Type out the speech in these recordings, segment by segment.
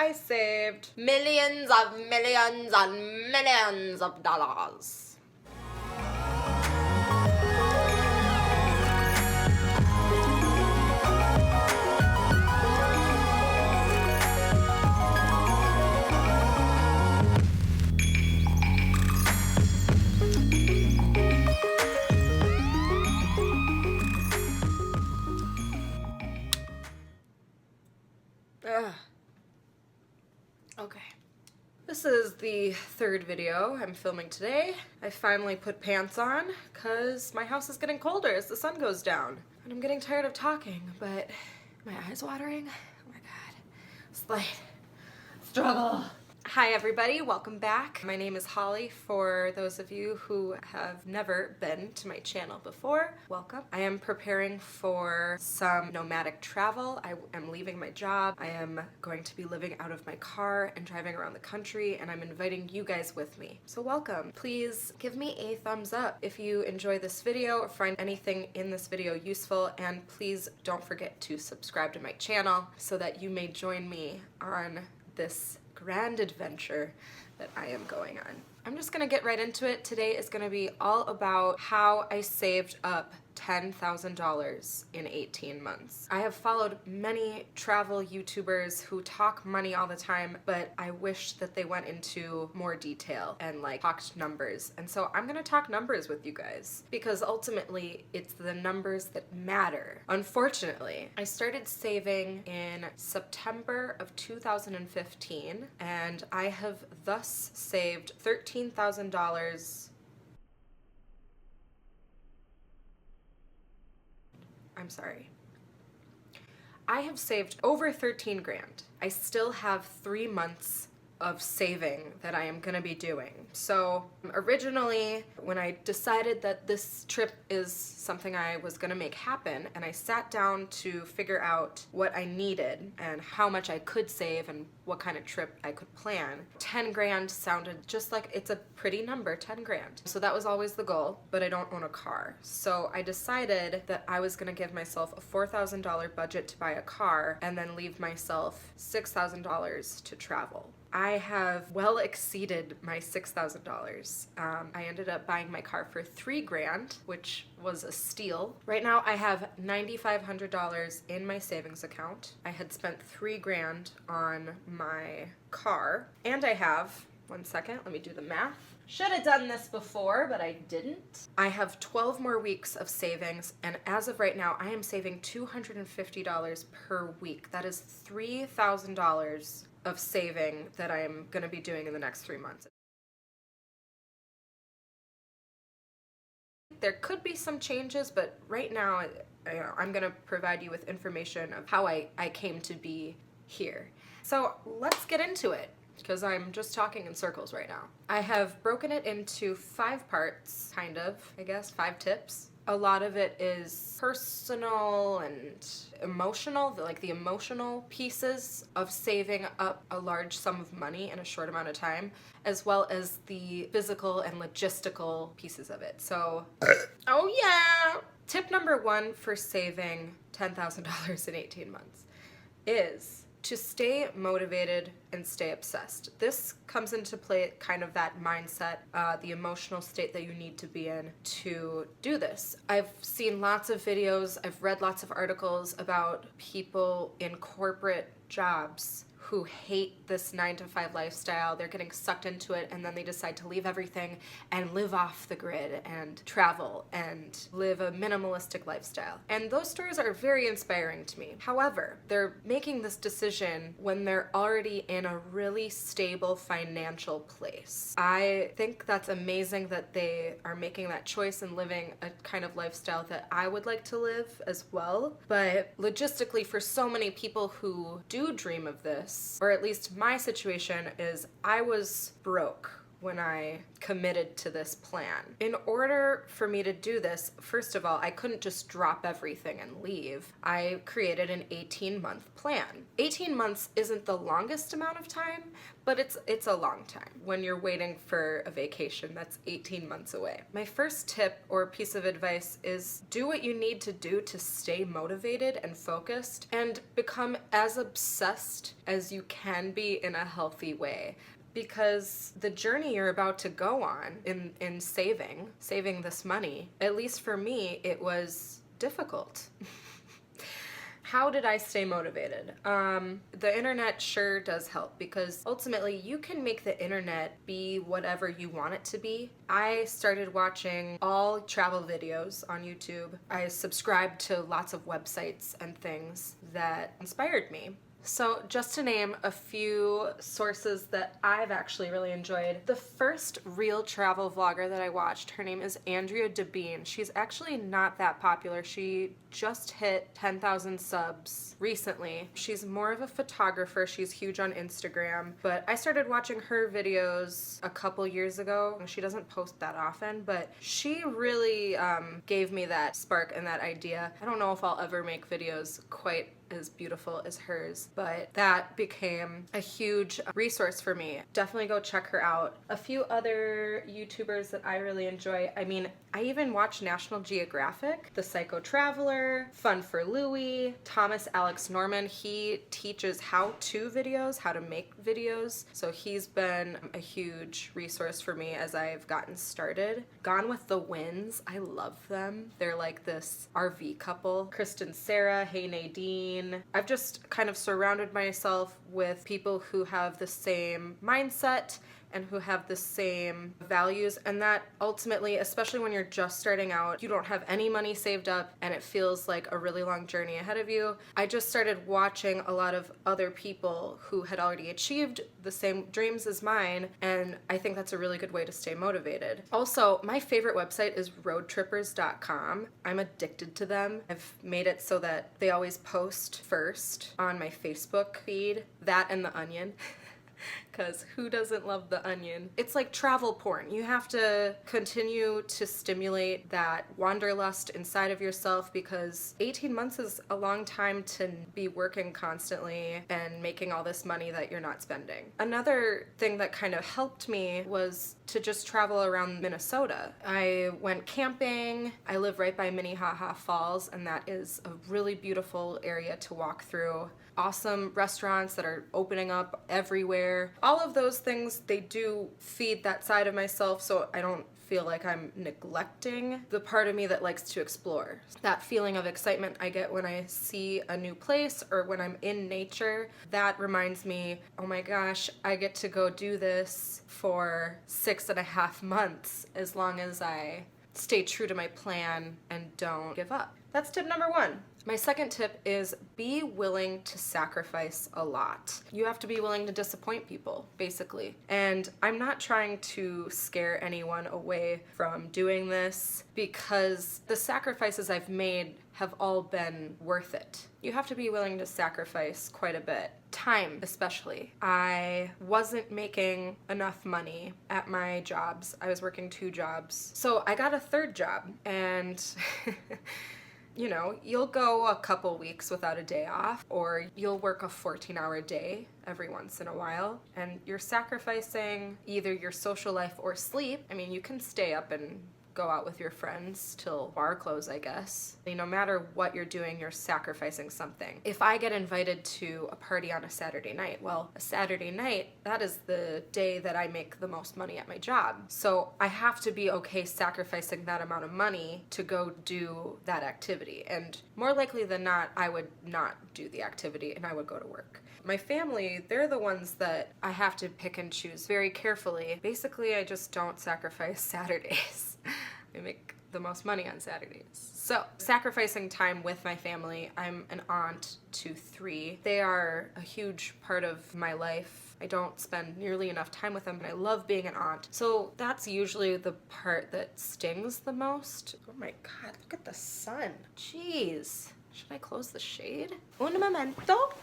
I saved millions and millions of dollars. Okay. This is the third video I'm filming today. I finally put pants on because my house is getting colder as the sun goes down. And I'm getting tired of talking, but my eyes watering. Oh my god. Slight struggle. Hi everybody, welcome back. My name is Holly. For those of you who have never been to my channel before, welcome. I am preparing for some nomadic travel. I am leaving my job. I am going to be living out of my car and driving around the country, and I'm inviting you guys with me. So welcome. Please give me a thumbs up if you enjoy this video or find anything in this video useful, and please don't forget to subscribe to my channel so that you may join me on this grand adventure that I am going on. I'm just gonna get right into it. Today is gonna be all about how I saved up $10,000 in 18 months. I have followed many travel YouTubers who talk money all the time, but I wish that they went into more detail and like talked numbers. And so I'm gonna talk numbers with you guys because ultimately it's the numbers that matter. Unfortunately, I started saving in September of 2015 and I have thus saved $13,000. I'm sorry. I have saved over 13 grand. I still have 3 months of saving that I am gonna be doing. So originally, when I decided that this trip is something I was gonna make happen, and I sat down to figure out what I needed and how much I could save and what kind of trip I could plan, 10 grand sounded just like it's a pretty number, 10 grand. So that was always the goal, but I don't own a car. So I decided that I was gonna give myself a $4,000 budget to buy a car and then leave myself $6,000 to travel. I have well exceeded my $6,000. I ended up buying my car for 3 grand, which was a steal. Right now I have $9,500 in my savings account. I had spent 3 grand on my car, and I have, one second, let me do the math. Should have done this before, but I didn't. I have 12 more weeks of savings, and as of right now, I am saving $250 per week. That is $3,000 of saving that I am going to be doing in the next 3 months. There could be some changes, but right now I'm going to provide you with information of how I came to be here. So let's get into it, because I'm just talking in circles right now. I have broken it into 5 parts, kind of, I guess, 5 tips. A lot of it is personal and emotional, like the emotional pieces of saving up a large sum of money in a short amount of time, as well as the physical and logistical pieces of it. So, oh yeah! Tip number 1 for saving $10,000 in 18 months is to stay motivated and stay obsessed. This comes into play kind of that mindset, the emotional state that you need to be in to do this. I've seen lots of videos, I've read lots of articles about people in corporate jobs who hate this 9-to-5 lifestyle. They're getting sucked into it, and then they decide to leave everything and live off the grid and travel and live a minimalistic lifestyle. And those stories are very inspiring to me. However, they're making this decision when they're already in a really stable financial place. I think that's amazing that they are making that choice and living a kind of lifestyle that I would like to live as well. But logistically, for so many people who do dream of this, or at least my situation is I was broke when I committed to this plan. In order for me to do this, first of all, I couldn't just drop everything and leave. I created an 18-month plan. 18 months isn't the longest amount of time, but it's a long time. When you're waiting for a vacation, that's 18 months away. My first tip or piece of advice is do what you need to do to stay motivated and focused and become as obsessed as you can be in a healthy way. Because the journey you're about to go on in saving this money, at least for me, it was difficult. How did I stay motivated? The internet sure does help because ultimately you can make the internet be whatever you want it to be. I started watching all travel videos on YouTube. I subscribed to lots of websites and things that inspired me. So just to name a few sources that I've actually really enjoyed, the first real travel vlogger that I watched, her name is Andrea Devine. She's actually not that popular. She just hit 10,000 subs recently. She's more of a photographer. She's huge on Instagram, but I started watching her videos a couple years ago. She doesn't post that often, but she really gave me that spark and that idea. I don't know if I'll ever make videos quite as beautiful as hers, but that became a huge resource for me. Definitely go check her out. A few other YouTubers that I really enjoy, I mean, I even watch National Geographic, The Psycho Traveler, Fun for Louie, Thomas Alex Norman. He teaches how-to videos, how to make videos, so he's been a huge resource for me as I've gotten started. Gone with the Winds, I love them. They're like this RV couple. Kristen Sarah, Hey Nadine. I've just kind of surrounded myself with people who have the same mindset and who have the same values, and that ultimately, especially when you're just starting out, you don't have any money saved up and it feels like a really long journey ahead of you. I just started watching a lot of other people who had already achieved the same dreams as mine, and I think that's a really good way to stay motivated. Also, my favorite website is roadtrippers.com. I'm addicted to them. I've made it so that they always post first on my Facebook feed, that and The Onion. Because who doesn't love The Onion? It's like travel porn. You have to continue to stimulate that wanderlust inside of yourself because 18 months is a long time to be working constantly and making all this money that you're not spending. Another thing that kind of helped me was to just travel around Minnesota. I went camping. I live right by Minnehaha Falls, and that is a really beautiful area to walk through. Awesome restaurants that are opening up everywhere. All of those things, they do feed that side of myself, so I don't feel like I'm neglecting the part of me that likes to explore. That feeling of excitement I get when I see a new place or when I'm in nature, that reminds me, oh my gosh, I get to go do this for 6.5 months as long as I stay true to my plan and don't give up. That's tip number 1. My second tip is be willing to sacrifice a lot. You have to be willing to disappoint people, basically. And I'm not trying to scare anyone away from doing this because the sacrifices I've made have all been worth it. You have to be willing to sacrifice quite a bit. Time, especially. I wasn't making enough money at my jobs. I was working 2 jobs. So I got a 3rd job, and you know, you'll go a couple weeks without a day off, or you'll work a 14-hour day every once in a while, and you're sacrificing either your social life or sleep. I mean, you can stay up and go out with your friends till bar close, I guess. No matter what you're doing, you're sacrificing something. If I get invited to a party on a Saturday night, well, a Saturday night, that is the day that I make the most money at my job. So I have to be okay sacrificing that amount of money to go do that activity. And more likely than not, I would not do the activity and I would go to work. My family, they're the ones that I have to pick and choose very carefully. Basically, I just don't sacrifice Saturdays. I make the most money on Saturdays. So, sacrificing time with my family. I'm an aunt to 3. They are a huge part of my life. I don't spend nearly enough time with them, but I love being an aunt. So that's usually the part that stings the most. Oh my god, look at the sun. Jeez. Should I close the shade? Un momento.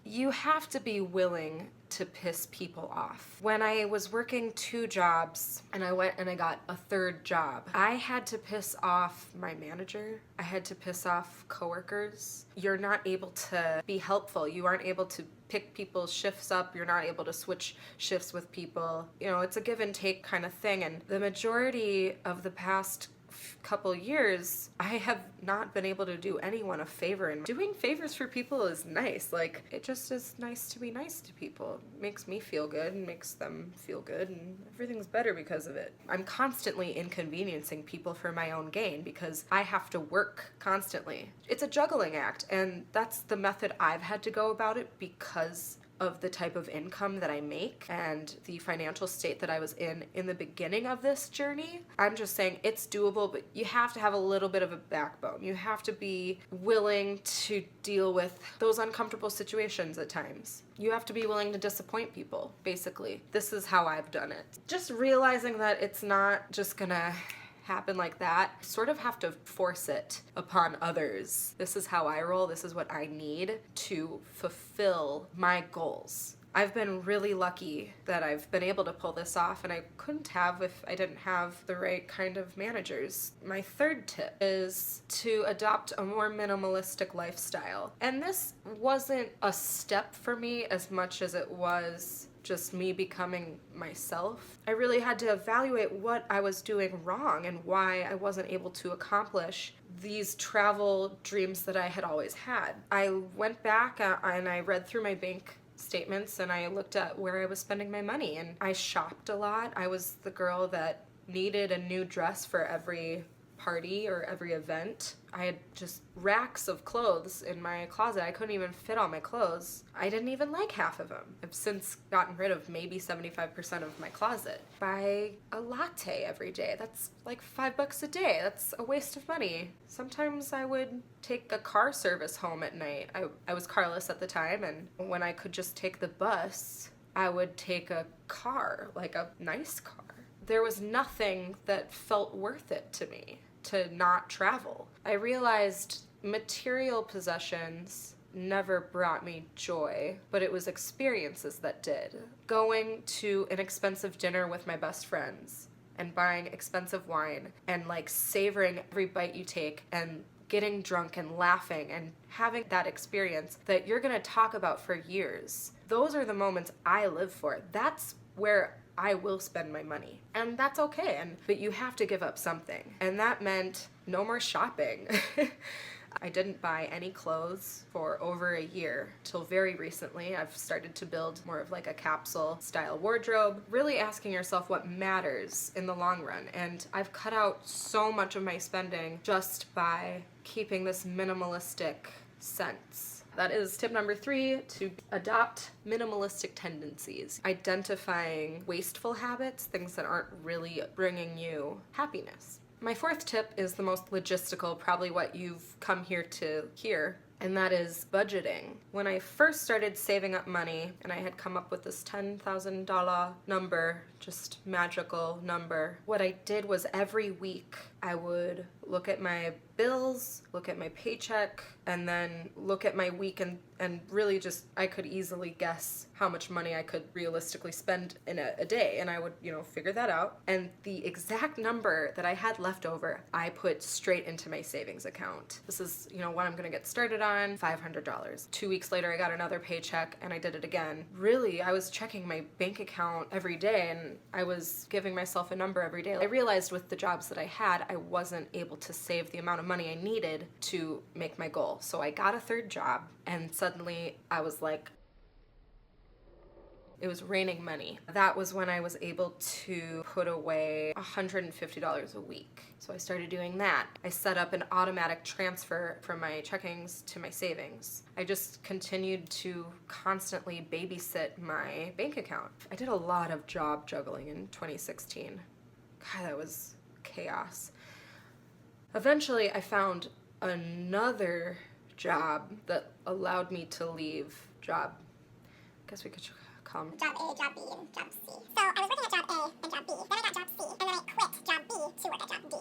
You have to be willing to piss people off. When I was working 2 jobs and I went and I got a 3rd job, I had to piss off my manager. I had to piss off coworkers. You're not able to be helpful. You aren't able to pick people's shifts up. You're not able to switch shifts with people. You know, it's a give and take kind of thing. And the majority of the past couple years, I have not been able to do anyone a favor, and doing favors for people is nice. Like, it just is nice to be nice to people. It makes me feel good and makes them feel good, and everything's better because of it. I'm constantly inconveniencing people for my own gain because I have to work constantly. It's a juggling act, and that's the method I've had to go about it because of the type of income that I make and the financial state that I was in the beginning of this journey. I'm just saying it's doable, but you have to have a little bit of a backbone. You have to be willing to deal with those uncomfortable situations at times. You have to be willing to disappoint people, basically. This is how I've done it. Just realizing that it's not just gonna happen like that. I sort of have to force it upon others. This is how I roll. This is what I need to fulfill my goals. I've been really lucky that I've been able to pull this off, and I couldn't have if I didn't have the right kind of managers. My 3rd tip is to adopt a more minimalistic lifestyle. And this wasn't a step for me as much as it was just me becoming myself. I really had to evaluate what I was doing wrong and why I wasn't able to accomplish these travel dreams that I had always had. I went back and I read through my bank statements and I looked at where I was spending my money, and I shopped a lot. I was the girl that needed a new dress for every party or every event. I had just racks of clothes in my closet. I couldn't even fit all my clothes. I didn't even like half of them. I've since gotten rid of maybe 75% of my closet. Buy a latte every day. That's like $5 a day. That's a waste of money. Sometimes I would take a car service home at night. I was carless at the time, and when I could just take the bus, I would take a car, like a nice car. There was nothing that felt worth it to me to not travel. I realized material possessions never brought me joy, but it was experiences that did. Going to an expensive dinner with my best friends and buying expensive wine and like savoring every bite you take and getting drunk and laughing and having that experience that you're gonna talk about for years. Those are the moments I live for. That's where I will spend my money. And that's okay, but you have to give up something. And that meant no more shopping. I didn't buy any clothes for over a year till very recently. I've started to build more of like a capsule style wardrobe, really asking yourself what matters in the long run. And I've cut out so much of my spending just by keeping this minimalistic sense. That is tip number 3, to adopt minimalistic tendencies. Identifying wasteful habits, things that aren't really bringing you happiness. My 4th tip is the most logistical, probably what you've come here to hear, and that is budgeting. When I first started saving up money and I had come up with this $10,000 number, just magical number, what I did was every week I would look at my bills, look at my paycheck, and then look at my week and really just, I could easily guess how much money I could realistically spend in a day, and I would, figure that out. And the exact number that I had left over, I put straight into my savings account. This is, what I'm gonna get started on, $500. 2 weeks later, I got another paycheck and I did it again. Really, I was checking my bank account every day and I was giving myself a number every day. I realized with the jobs that I had, I wasn't able to save the amount of money I needed to make my goal. So I got a 3rd job and suddenly I was like, it was raining money. That was when I was able to put away $150 a week. So I started doing that. I set up an automatic transfer from my checkings to my savings. I just continued to constantly babysit my bank account. I did a lot of job juggling in 2016. God, that was chaos. Eventually, I found another job that allowed me to leave job. I guess we could call them job A, job B, and job C. So I was working at job A and job B, then I got job C, and then I quit job B to work at job D.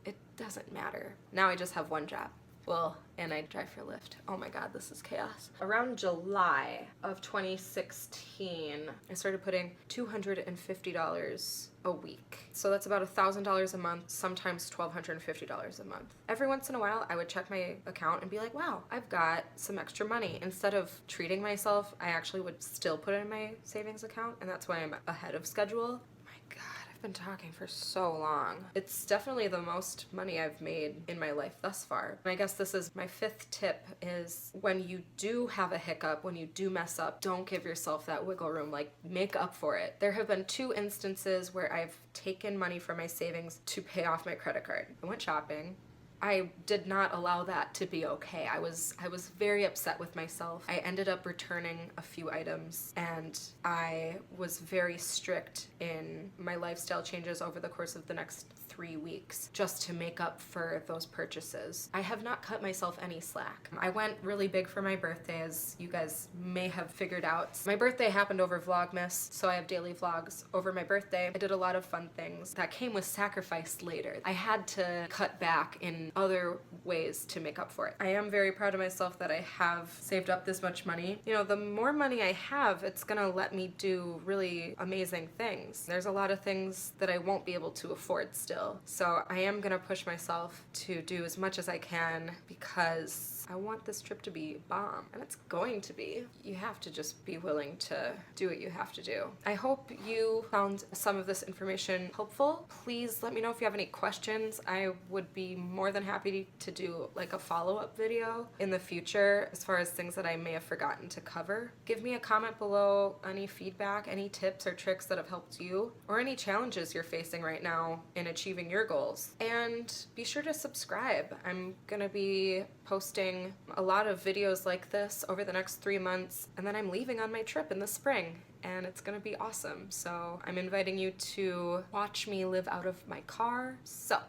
It doesn't matter. Now I just have one job. Well, and I drive for Lyft. Oh my god, this is chaos. Around July of 2016, I started putting $250 a week. So that's about $1,000 a month, sometimes $1,250 a month. Every once in a while, I would check my account and be like, wow, I've got some extra money. Instead of treating myself, I actually would still put it in my savings account, and that's why I'm ahead of schedule. My god, I've been talking for so long. It's definitely the most money I've made in my life thus far. And I guess this is my 5th tip, is when you do have a hiccup, when you do mess up, don't give yourself that wiggle room. Like, make up for it. There have been 2 instances where I've taken money from my savings to pay off my credit card. I went shopping. I did not allow that to be okay. I was very upset with myself. I ended up returning a few items, and I was very strict in my lifestyle changes over the course of the next 3 weeks just to make up for those purchases. I have not cut myself any slack. I went really big for my birthday, as you guys may have figured out. My birthday happened over Vlogmas, so I have daily vlogs over my birthday. I did a lot of fun things that came with sacrifice later. I had to cut back in other ways to make up for it. I am very proud of myself that I have saved up this much money. You know, the more money I have, it's gonna let me do really amazing things. There's a lot of things that I won't be able to afford still. So I am gonna push myself to do as much as I can, because I want this trip to be bomb, and it's going to be. You have to just be willing to do what you have to do. I hope you found some of this information helpful. Please let me know if you have any questions. I would be more than happy to do like a follow-up video in the future as far as things that I may have forgotten to cover. Give me a comment below, any feedback, any tips or tricks that have helped you, or any challenges you're facing right now in achieving your goals. And be sure to subscribe. I'm gonna be posting a lot of videos like this over the next 3 months, and then I'm leaving on my trip in the spring, and it's gonna be awesome. So I'm inviting you to watch me live out of my car. So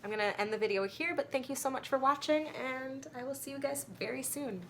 I'm gonna end the video here, but thank you so much for watching, and I will see you guys very soon.